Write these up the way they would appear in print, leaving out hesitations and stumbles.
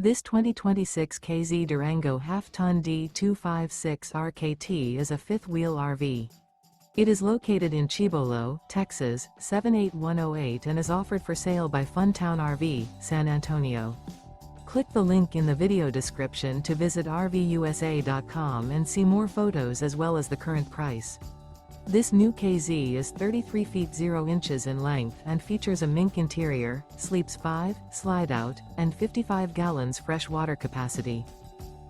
This 2026 K-Z Durango Half-Ton D256RKT is a fifth-wheel RV. It is located in Cibolo, Texas, 78108 and is offered for sale by Funtown RV, San Antonio. Click the link in the video description to visit RVUSA.com and see more photos as well as the current price. This new K-Z is 33 feet 0 inches in length and features a MINK interior, sleeps 5, slide-out, and 55 gallons fresh water capacity.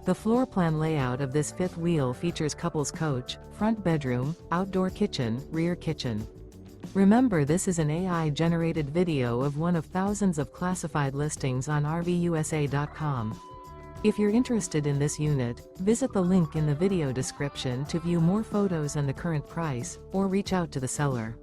The floor plan layout of this fifth wheel features couples coach, front bedroom, outdoor kitchen, rear kitchen. Remember, this is an AI-generated video of one of thousands of classified listings on RVUSA.com. If you're interested in this unit, visit the link in the video description to view more photos and the current price, or reach out to the seller.